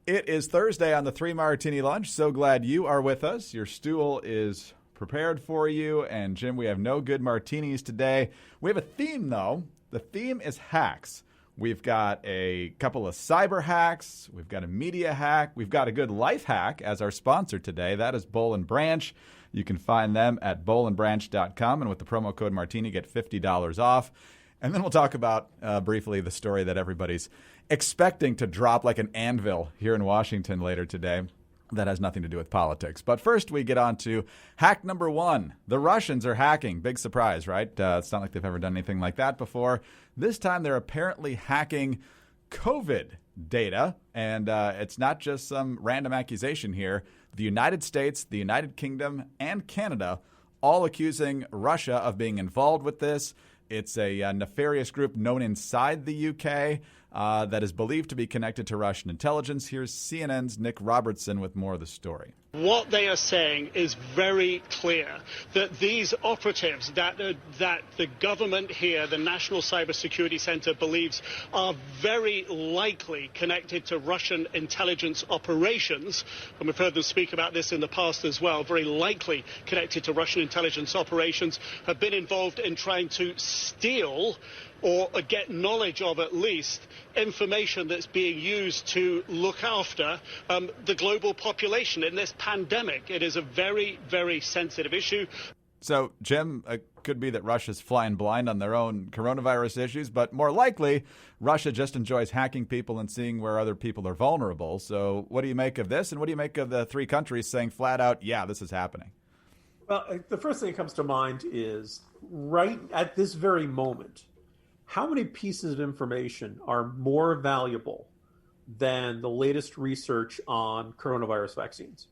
It is Thursday on the Three Martini Lunch. So glad you are with us. Your stool is prepared for you. And Jim, we have no good martinis today. We have a theme, though. The theme is hacks. We've got a couple of cyber hacks. We've got a media hack. We've got a good life hack as our sponsor today. That is Boll and Branch. You can find them at bollandbranch.com. And with the promo code Martini, get $50 off. And then we'll talk about briefly the story that everybody's expecting to drop like an anvil here in Washington later today. That has nothing to do with politics. But first, we get on to hack number one. The Russians are hacking. Big surprise, right? It's not like they've ever done anything like that before. This time, they're apparently hacking COVID data. And it's not just some random accusation here. The United States, the United Kingdom, and Canada all accusing Russia of being involved with this. It's a nefarious group known inside the UK that is believed to be connected to Russian intelligence. Here's CNN's Nick Robertson with more of the story. What they are saying is very clear, that these operatives that the government here, the National Cybersecurity Center, believes are very likely connected to Russian intelligence operations, and we've heard them speak about this in the past as well, very likely connected to Russian intelligence operations, have been involved in trying to steal or get knowledge of, at least, information that's being used to look after the global population in this pandemic. It is a very, very sensitive issue. So, Jim, it could be that Russia's flying blind on their own coronavirus issues, but more likely, Russia just enjoys hacking people and seeing where other people are vulnerable. So what do you make of this, and what do you make of the three countries saying flat out, yeah, this is happening? Well, the first thing that comes to mind is right at this very moment, how many pieces of information are more valuable than the latest research on coronavirus vaccines?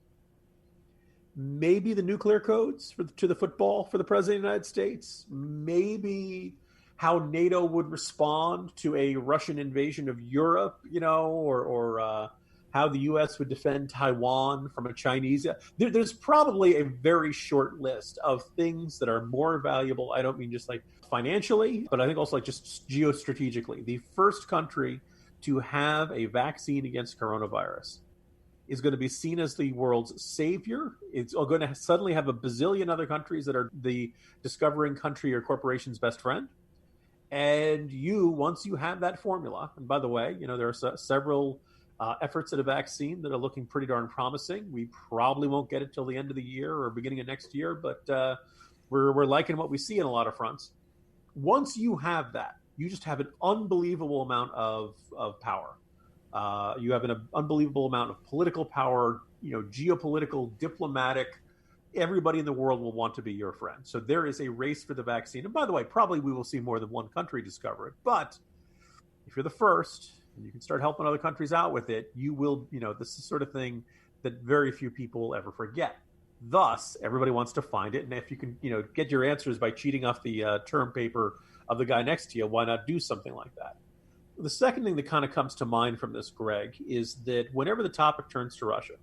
Maybe the nuclear codes to the football for the President of the United States. Maybe how NATO would respond to a Russian invasion of Europe, or how the U.S. would defend Taiwan from a Chinese. There's probably a very short list of things that are more valuable. I don't mean just like financially, but I think also like just geostrategically. The first country to have a vaccine against coronavirus is going to be seen as the world's savior. It's going to suddenly have a bazillion other countries that are the discovering country or corporation's best friend. And once you have that formula, and by the way, there are several efforts at a vaccine that are looking pretty darn promising. We probably won't get it till the end of the year or beginning of next year, but we're liking what we see in a lot of fronts. Once you have that, you just have an unbelievable amount of power. You have an unbelievable amount of political power, geopolitical, diplomatic. Everybody in the world will want to be your friend. So there is a race for the vaccine. And by the way, probably we will see more than one country discover it. But if you're the first, and you can start helping other countries out with it, you will, this is the sort of thing that very few people will ever forget. Thus, everybody wants to find it. And if you can, get your answers by cheating off the term paper of the guy next to you, why not do something like that? The second thing that kind of comes to mind from this, Greg, is that whenever the topic turns to Russia,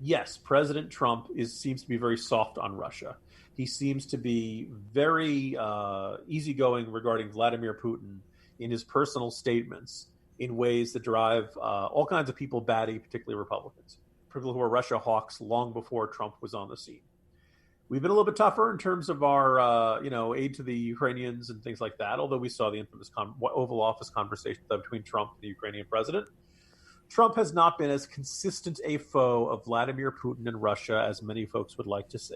yes, President Trump seems to be very soft on Russia. He seems to be very easygoing regarding Vladimir Putin in his personal statements in ways that drive all kinds of people batty, particularly Republicans, people who are Russia hawks long before Trump was on the scene. We've been a little bit tougher in terms of our, aid to the Ukrainians and things like that, although we saw the infamous Oval Office conversation between Trump and the Ukrainian president. Trump has not been as consistent a foe of Vladimir Putin and Russia as many folks would like to see.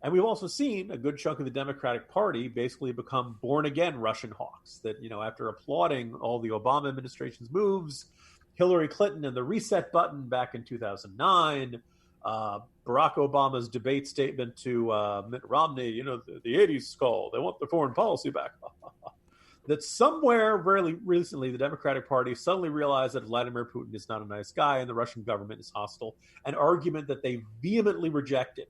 And we've also seen a good chunk of the Democratic Party basically become born-again Russian hawks, that, after applauding all the Obama administration's moves, Hillary Clinton and the reset button back in 2009, Barack Obama's debate statement to Mitt Romney, the 80s skull, they want the foreign policy back. That somewhere really recently the Democratic Party suddenly realized that Vladimir Putin is not a nice guy and the Russian government is hostile, an argument that they vehemently rejected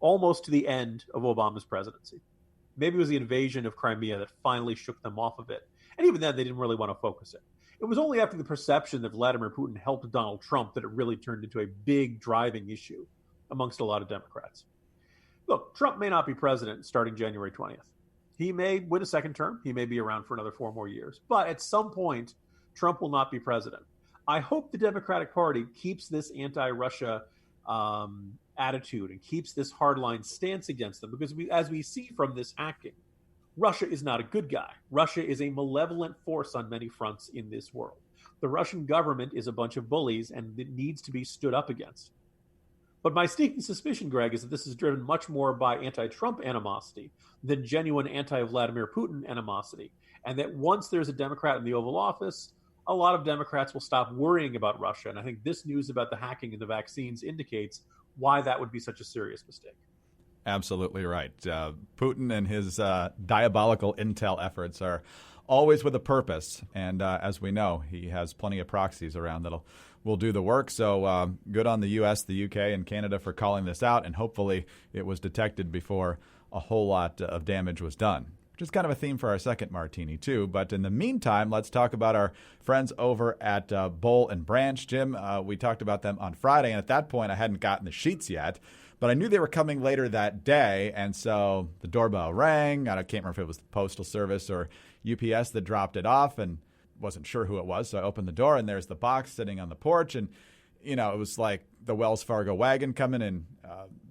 almost to the end of Obama's presidency. Maybe it was the invasion of Crimea that finally shook them off of it. And even then, they didn't really want to focus it. It was only after the perception that Vladimir Putin helped Donald Trump that it really turned into a big driving issue amongst a lot of Democrats. Look, Trump may not be president starting January 20th. He may win a second term. He may be around for another 4 more years. But at some point, Trump will not be president. I hope the Democratic Party keeps this anti-Russia attitude and keeps this hardline stance against them, because as we see from this hacking, Russia is not a good guy. Russia is a malevolent force on many fronts in this world. The Russian government is a bunch of bullies, and it needs to be stood up against. But my sneaking suspicion, Greg, is that this is driven much more by anti-Trump animosity than genuine anti-Vladimir Putin animosity, and that once there's a Democrat in the Oval Office, a lot of Democrats will stop worrying about Russia. And I think this news about the hacking and the vaccines indicates why that would be such a serious mistake. Absolutely right. Putin and his diabolical intel efforts are always with a purpose. And as we know, he has plenty of proxies around that will do the work. So good on the U.S., the U.K., and Canada for calling this out. And hopefully it was detected before a whole lot of damage was done, which is kind of a theme for our second martini, too. But in the meantime, let's talk about our friends over at Boll and Branch. Jim, we talked about them on Friday, and at that point, I hadn't gotten the sheets yet. But I knew they were coming later that day, and so the doorbell rang. I can't remember if it was the Postal Service or UPS that dropped it off, and wasn't sure who it was. So I opened the door, and there's the box sitting on the porch, and it was like the Wells Fargo wagon coming in,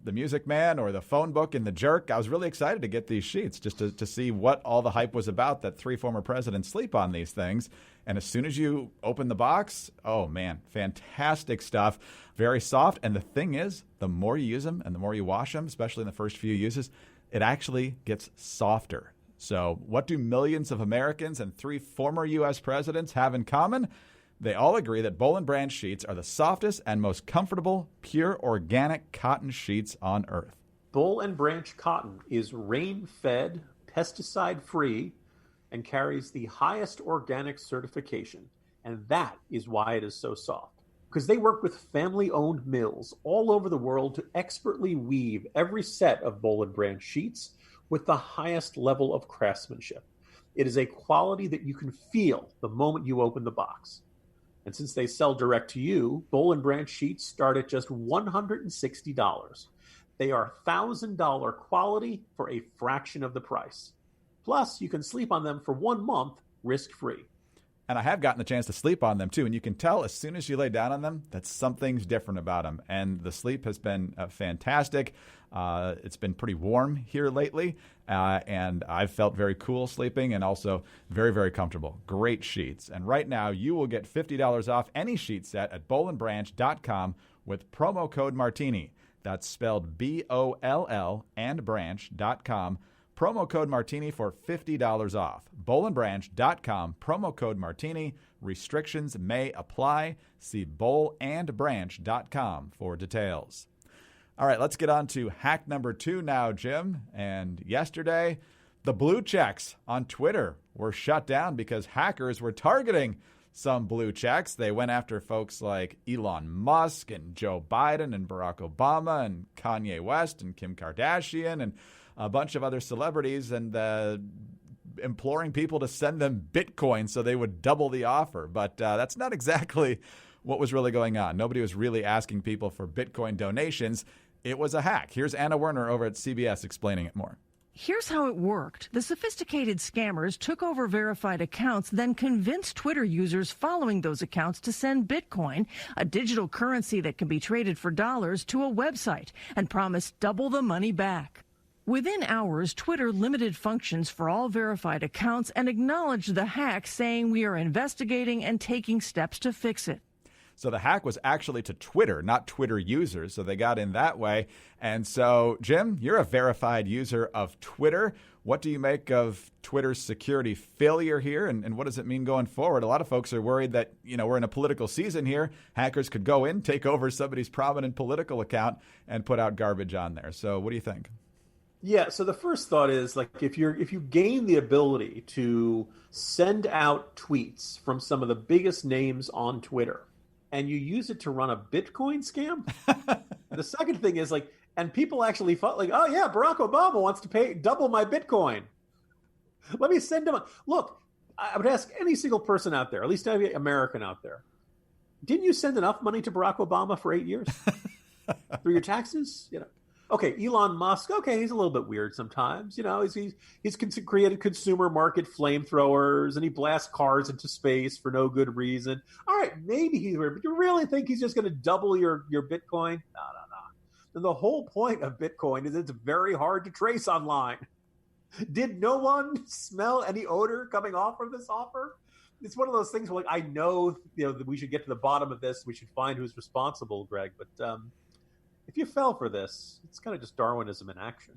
the Music Man or the phone book in the Jerk. I was really excited to get these sheets just to see what all the hype was about, that 3 former presidents sleep on these things. And as soon as you open the box, oh, man, fantastic stuff. Very soft. And the thing is, the more you use them and the more you wash them, especially in the first few uses, it actually gets softer. So what do millions of Americans and 3 former U.S. presidents have in common? They all agree that Boll and Branch sheets are the softest and most comfortable, pure organic cotton sheets on earth. Boll and Branch cotton is rain-fed, pesticide-free, and carries the highest organic certification. And that is why it is so soft. Because they work with family-owned mills all over the world to expertly weave every set of Boll and Branch sheets with the highest level of craftsmanship. It is a quality that you can feel the moment you open the box. And since they sell direct to you, Boll and Branch sheets start at just $160. They are $1,000 quality for a fraction of the price. Plus, you can sleep on them for 1 month risk-free. And I have gotten the chance to sleep on them, too. And you can tell as soon as you lay down on them that something's different about them. And the sleep has been fantastic. It's been pretty warm here lately. And I've felt very cool sleeping and also very, very comfortable. Great sheets. And right now, you will get $50 off any sheet set at bollandbranch.com with promo code Martini. That's spelled B-O-L-L and branch.com. Promo code Martini for $50 off. bollandbranch.com, promo code Martini. Restrictions may apply. See bollandbranch.com for details. All right, let's get on to hack number 2 now, Jim. And yesterday, the blue checks on Twitter were shut down because hackers were targeting some blue checks. They went after folks like Elon Musk and Joe Biden and Barack Obama and Kanye West and Kim Kardashian and a bunch of other celebrities, and imploring people to send them Bitcoin so they would double the offer. But that's not exactly what was really going on. Nobody was really asking people for Bitcoin donations. It was a hack. Here's Anna Werner over at CBS explaining it more. Here's how it worked. The sophisticated scammers took over verified accounts, then convinced Twitter users following those accounts to send Bitcoin, a digital currency that can be traded for dollars, to a website and promised double the money back. Within hours, Twitter limited functions for all verified accounts and acknowledged the hack, saying we are investigating and taking steps to fix it. So the hack was actually to Twitter, not Twitter users. So they got in that way. And so, Jim, you're a verified user of Twitter. What do you make of Twitter's security failure here? And what does it mean going forward? A lot of folks are worried that, we're in a political season here. Hackers could go in, take over somebody's prominent political account and put out garbage on there. So what do you think? Yeah, so the first thought is, like, if you gain the ability to send out tweets from some of the biggest names on Twitter and you use it to run a Bitcoin scam, the second thing is, like, and people actually thought, like, oh yeah, Barack Obama wants to pay double my Bitcoin. Let me send him look, I would ask any single person out there, at least every American out there, didn't you send enough money to Barack Obama for 8 years through your taxes? Okay, Elon Musk. Okay, he's a little bit weird sometimes. He's created consumer market flamethrowers, and he blasts cars into space for no good reason. All right, maybe he's weird, but you really think he's just going to double your Bitcoin? No. And the whole point of Bitcoin is it's very hard to trace online. Did no one smell any odor coming off from this offer? It's one of those things where, I know, that we should get to the bottom of this. We should find who's responsible, Greg. But if you fell for this, it's kind of just Darwinism in action.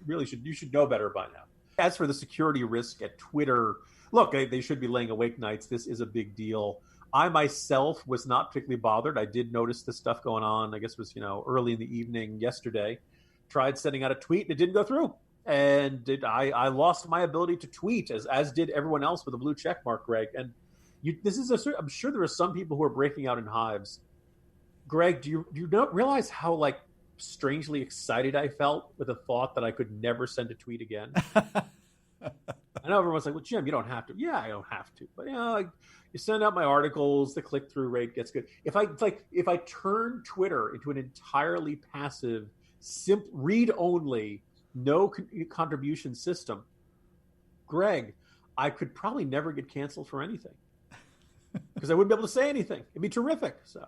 You should know better by now. As for the security risk at Twitter, look, they should be laying awake nights. This is a big deal. I myself was not particularly bothered. I did notice this stuff going on. I guess it was early in the evening yesterday. Tried sending out a tweet and it didn't go through. And I lost my ability to tweet, as did everyone else with a blue check mark, Greg. And I'm sure there are some people who are breaking out in hives. Greg, do you not realize how strangely excited I felt with the thought that I could never send a tweet again? I know everyone's like, well, Jim, you don't have to. Yeah, I don't have to. But you send out my articles, the click-through rate gets good. If I turn Twitter into an entirely passive, read-only, no contribution system, Greg, I could probably never get canceled for anything because I wouldn't be able to say anything. It'd be terrific. So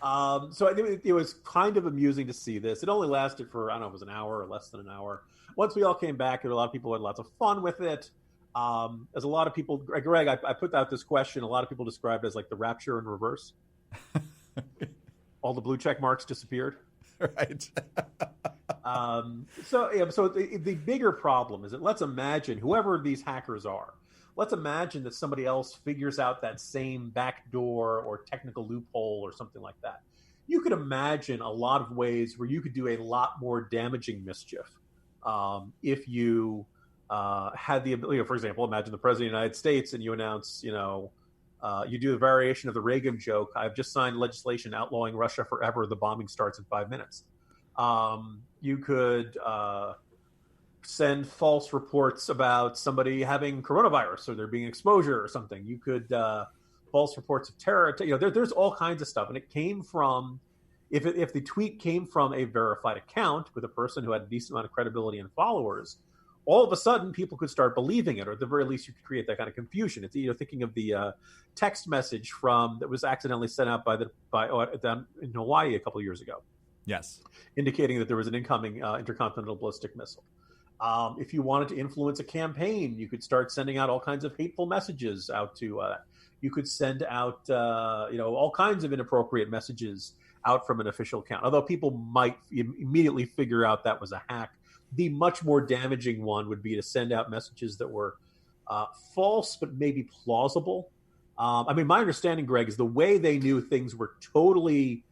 it was kind of amusing to see this. It only lasted for, I don't know, it was an hour or less than an hour. Once we all came back, there were a lot of people who had lots of fun with it. As a lot of people, Greg, I put out this question. A lot of people described it as the rapture in reverse. All the blue check marks disappeared. Right. So the bigger problem is that let's imagine whoever these hackers are, let's imagine that somebody else figures out that same backdoor or technical loophole or something like that. You could imagine a lot of ways where you could do a lot more damaging mischief if you had the ability. For example, imagine the President of the United States and you announce, you do a variation of the Reagan joke. I've just signed legislation outlawing Russia forever. The bombing starts in 5 minutes. You could send false reports about somebody having coronavirus or there being exposure or something. You could false reports of terror. There's all kinds of stuff. And it came from, if the tweet came from a verified account with a person who had a decent amount of credibility and followers, all of a sudden people could start believing it, or at the very least you could create that kind of confusion. It's thinking of the text message that was accidentally sent out down in Hawaii a couple of years ago. Yes, indicating that there was an incoming intercontinental ballistic missile. If you wanted to influence a campaign, you could start sending out all kinds of hateful messages out to. You could send out all kinds of inappropriate messages out from an official account. Although people might immediately figure out that was a hack. The much more damaging one would be to send out messages that were false but maybe plausible. My understanding, Greg, is the way they knew things were totally.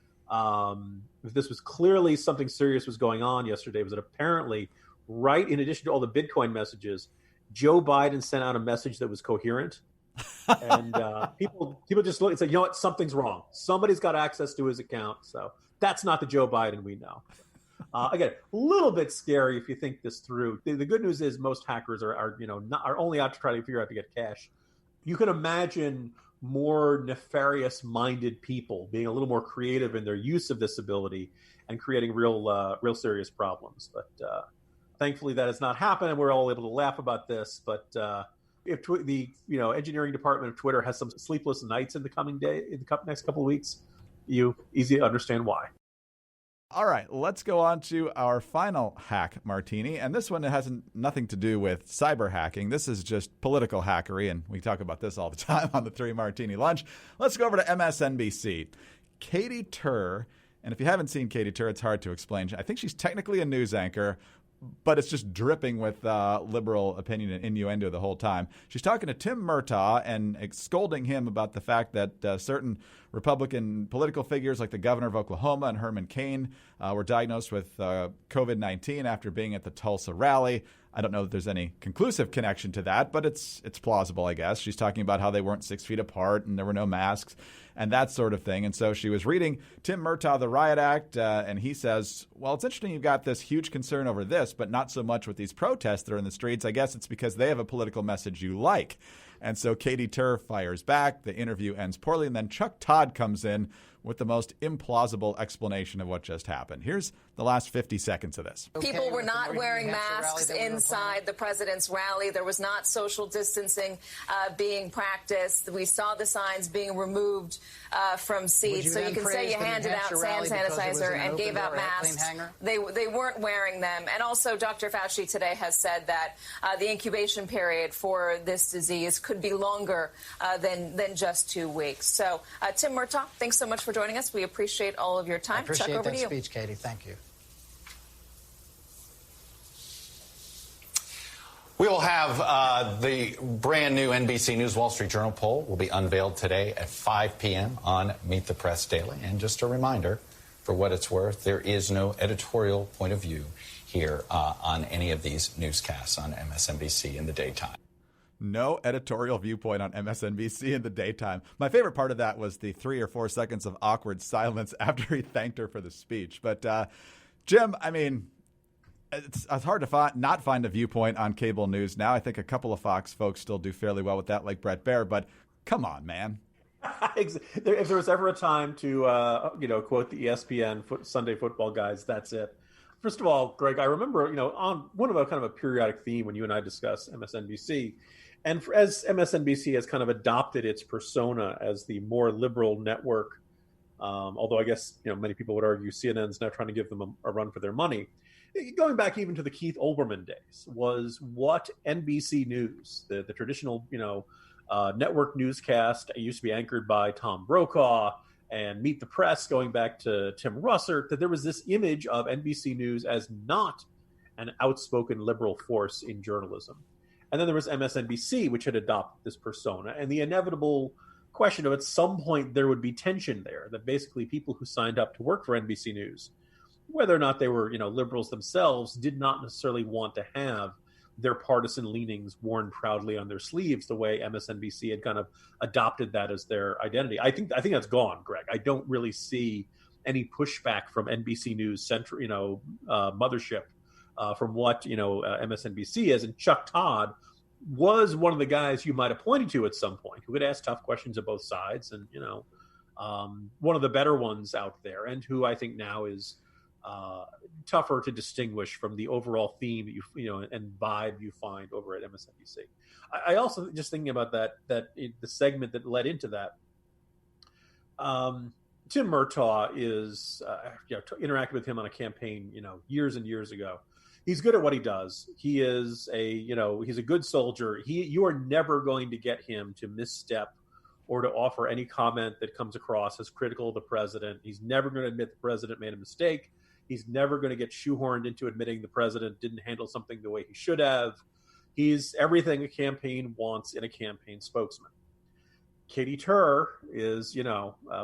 This was clearly something serious was going on yesterday. Was that apparently, right in addition to all the Bitcoin messages, Joe Biden sent out a message that was coherent, and people just look and say, you know what, something's wrong. Somebody's got access to his account, so that's not the Joe Biden we know. Again, a little bit scary if you think this through. The good news is most hackers are only out to try to figure out to get cash. You can imagine more nefarious-minded people being a little more creative in their use of this ability and creating real serious problems. But thankfully, that has not happened, and we're all able to laugh about this. But if the engineering department of Twitter has some sleepless nights in the next couple of weeks, easy to understand why. All right, let's go on to our final hack martini. And this one has nothing to do with cyber hacking. This is just political hackery, and we talk about this all the time on the 3 Martini Lunch. Let's go over to MSNBC. Katy Tur, and if you haven't seen Katy Tur, it's hard to explain. I think she's technically a news anchor, but it's just dripping with liberal opinion and innuendo the whole time. She's talking to Tim Murtaugh and scolding him about the fact that certain Republican political figures like the governor of Oklahoma and Herman Cain were diagnosed with COVID-19 after being at the Tulsa rally. I don't know if there's any conclusive connection to that, but it's plausible, I guess. She's talking about how they weren't 6 feet apart and there were no masks and that sort of thing. And so she was reading Tim Murtaugh, The Riot Act, and he says, well, it's interesting you've got this huge concern over this, but not so much with these protests that are in the streets. I guess it's because they have a political message you like. And so Katy Tur fires back. The interview ends poorly. And then Chuck Todd comes in with the most implausible explanation of what just happened. Here's the last 50 seconds of this. People were not wearing masks inside the president's rally. There was not social distancing being practiced. We saw the signs being removed from seats. So you can say you handed out hand sanitizer and gave out masks. They weren't wearing them. And also, Dr. Fauci today has said that the incubation period for this disease could be longer than just 2 weeks. So, Tim Murtaugh, thanks so much for joining us. We appreciate all of your time. I appreciate Chuck, over that to you. speech, Katie. Thank you. We will have the brand new NBC News Wall Street Journal poll will be unveiled today at 5 p.m. on Meet the Press Daily. And just a reminder, for what it's worth, there is no editorial point of view here on any of these newscasts on MSNBC in the daytime. No editorial viewpoint on MSNBC in the daytime. My favorite part of that was the 3 or 4 seconds of awkward silence after he thanked her for the speech. But, Jim, I mean, it's hard to not find a viewpoint on cable news now. I think a couple of Fox folks still do fairly well with that, like Brett Baer. But come on, man. If there was ever a time to, quote the ESPN Sunday football guys, that's it. First of all, Greg, I remember, on one of a kind of a periodic theme when you and I discuss MSNBC, and as MSNBC has kind of adopted its persona as the more liberal network, although I guess many people would argue CNN's now trying to give them a run for their money. Going back even to the Keith Olbermann days, was what NBC News, the traditional network newscast, used to be anchored by Tom Brokaw, and Meet the Press, going back to Tim Russert, that there was this image of NBC News as not an outspoken liberal force in journalism. And then there was MSNBC, which had adopted this persona, and the inevitable question of at some point there would be tension there, that basically people who signed up to work for NBC News, whether or not they were liberals themselves, did not necessarily want to have their partisan leanings worn proudly on their sleeves the way MSNBC had kind of adopted that as their identity. I think that's gone, Greg. I don't really see any pushback from NBC News mothership from what MSNBC is. And Chuck Todd was one of the guys you might have pointed to at some point who could ask tough questions of both sides, and one of the better ones out there, and who I think now is tougher to distinguish from the overall theme that and vibe you find over at MSNBC. I also, just thinking about the segment that led into that, Tim Murtaugh is interacted with him on a campaign years and years ago. He's good at what he does. He is he's a good soldier. You are never going to get him to misstep or to offer any comment that comes across as critical of the president. He's never going to admit the president made a mistake. He's never going to get shoehorned into admitting the president didn't handle something the way he should have. He's everything a campaign wants in a campaign spokesman. Katie Tur is,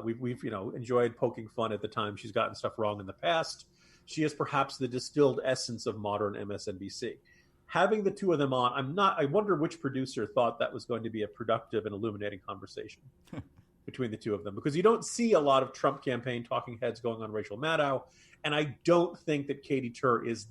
we've enjoyed poking fun at the time she's gotten stuff wrong in the past. She is perhaps the distilled essence of modern MSNBC. Having the two of them on, I wonder which producer thought that was going to be a productive and illuminating conversation between the two of them, because you don't see a lot of Trump campaign talking heads going on Rachel Maddow. And I don't think that Katie Tur is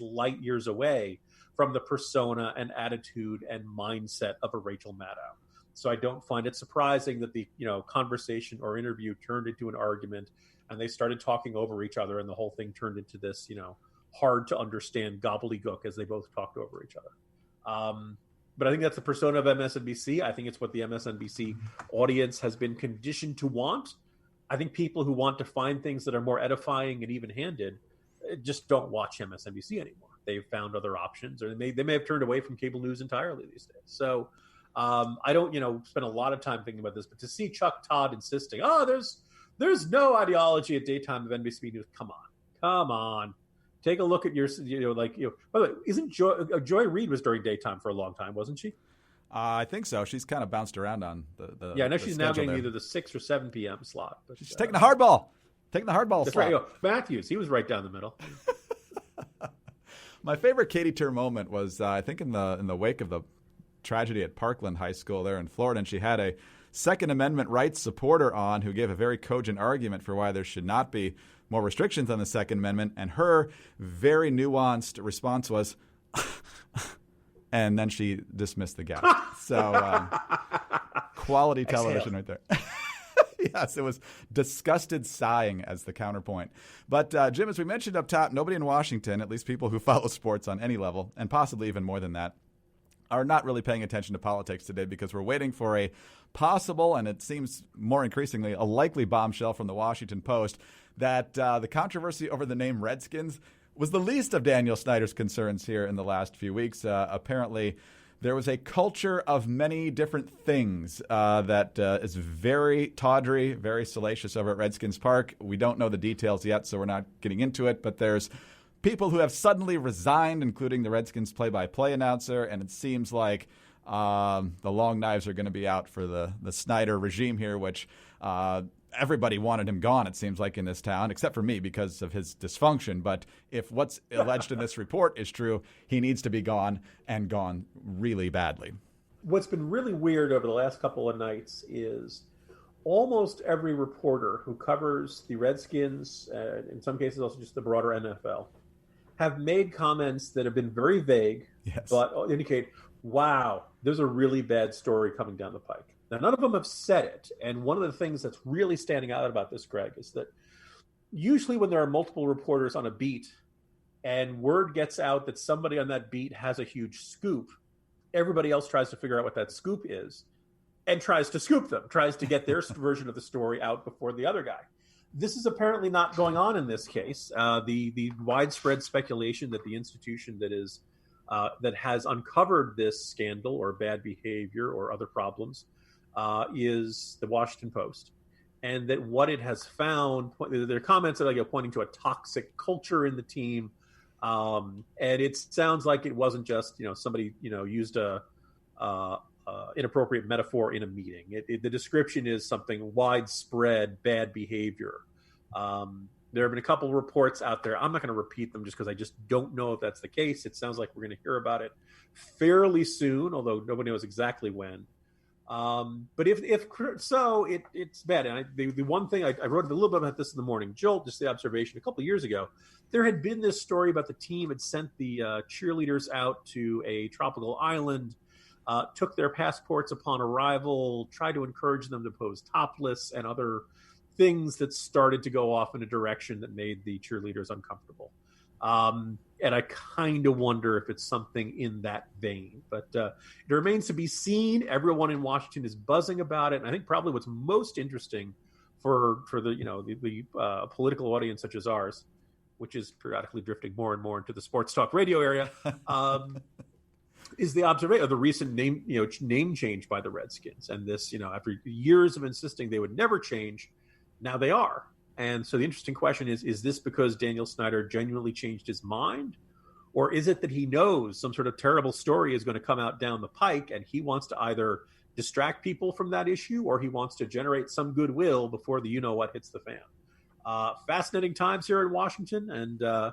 light years away from the persona and attitude and mindset of a Rachel Maddow. So I don't find it surprising that the conversation or interview turned into an argument, and they started talking over each other, and the whole thing turned into this hard to understand gobbledygook as they both talked over each other. But I think that's the persona of MSNBC. I think it's what the MSNBC audience has been conditioned to want. I think people who want to find things that are more edifying and even-handed just don't watch MSNBC anymore. They've found other options, or they may have turned away from cable news entirely these days. So I don't spend a lot of time thinking about this, but to see Chuck Todd insisting, there's no ideology at daytime of NBC News. Come on. Take a look at your, by the way, isn't Joy Reid was during daytime for a long time, wasn't she? I think so. She's kind of bounced around on the I know she's now getting either the 6 or 7 p.m. slot. But, she's taking the hardball. That's slot. Right. Matthews, he was right down the middle. My favorite Katie Tur moment was, I think, in the wake of the tragedy at Parkland High School there in Florida, and she had a Second Amendment rights supporter on who gave a very cogent argument for why there should not be more restrictions on the Second Amendment, and her very nuanced response was, and then she dismissed the guest. So quality television right there. Yes, it was disgusted sighing as the counterpoint. But, Jim, as we mentioned up top, nobody in Washington, at least people who follow sports on any level, and possibly even more than that, are not really paying attention to politics today because we're waiting for a possible, and it seems more increasingly, a likely bombshell from the Washington Post that the controversy over the name Redskins was the least of Daniel Snyder's concerns here in the last few weeks. Apparently, there was a culture of many different things that is very tawdry, very salacious over at Redskins Park. We don't know the details yet, so we're not getting into it, but there's people who have suddenly resigned, including the Redskins play-by-play announcer, and it seems like the long knives are going to be out for the Snyder regime here, which everybody wanted him gone, it seems like, in this town, except for me because of his dysfunction. But if what's alleged in this report is true, he needs to be gone, and gone really badly. What's been really weird over the last couple of nights is almost every reporter who covers the Redskins, in some cases also just the broader NFL, have made comments that have been very vague, yes, but indicate, wow, there's a really bad story coming down the pike. Now, none of them have said it. And one of the things that's really standing out about this, Greg, is that usually when there are multiple reporters on a beat and word gets out that somebody on that beat has a huge scoop, everybody else tries to figure out what that scoop is and tries to scoop them, tries to get their version of the story out before the other guy. This is apparently not going on in this case. The widespread speculation that the institution that has uncovered this scandal or bad behavior or other problems is the Washington Post, and that what it has found, there are comments that I get pointing to a toxic culture in the team, and it sounds like it wasn't just somebody used a inappropriate metaphor in a meeting. The description is something widespread bad behavior. There have been a couple of reports out there. I'm not going to repeat them just because I just don't know if that's the case. It sounds like we're going to hear about it fairly soon, although nobody knows exactly when. But if so, it's bad. And the one thing I wrote a little bit about this in the Morning Jolt, just the observation a couple of years ago, there had been this story about the team had sent the cheerleaders out to a tropical island, took their passports upon arrival, tried to encourage them to pose topless and other things that started to go off in a direction that made the cheerleaders uncomfortable. And I kind of wonder if it's something in that vein. But it remains to be seen. Everyone in Washington is buzzing about it. And I think probably what's most interesting for the political audience such as ours, which is periodically drifting more and more into the sports talk radio area, is the observation of the recent name change by the Redskins. And this, after years of insisting they would never change, now they are. And so the interesting question is this because Daniel Snyder genuinely changed his mind? Or is it that he knows some sort of terrible story is going to come out down the pike and he wants to either distract people from that issue or he wants to generate some goodwill before the you-know-what hits the fan? Fascinating times here in Washington. And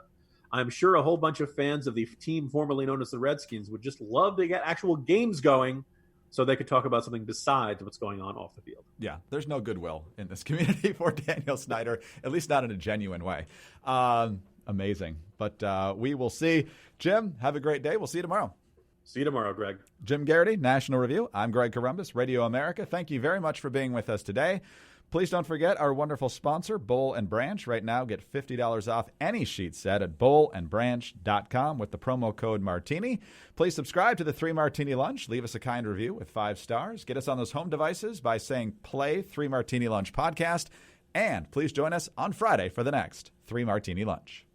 I'm sure a whole bunch of fans of the team formerly known as the Redskins would just love to get actual games going so they could talk about something besides what's going on off the field. Yeah, there's no goodwill in this community for Daniel Snyder, at least not in a genuine way. Amazing. But we will see. Jim, have a great day. We'll see you tomorrow. See you tomorrow, Greg. Jim Garrity, National Review. I'm Greg Corombos, Radio America. Thank you very much for being with us today. Please don't forget our wonderful sponsor, Boll & Branch. Right now, get $50 off any sheet set at bollandbranch.com with the promo code Martini. Please subscribe to the 3 Martini Lunch. Leave us a kind review with 5 stars. Get us on those home devices by saying play 3 Martini Lunch podcast. And please join us on Friday for the next 3 Martini Lunch.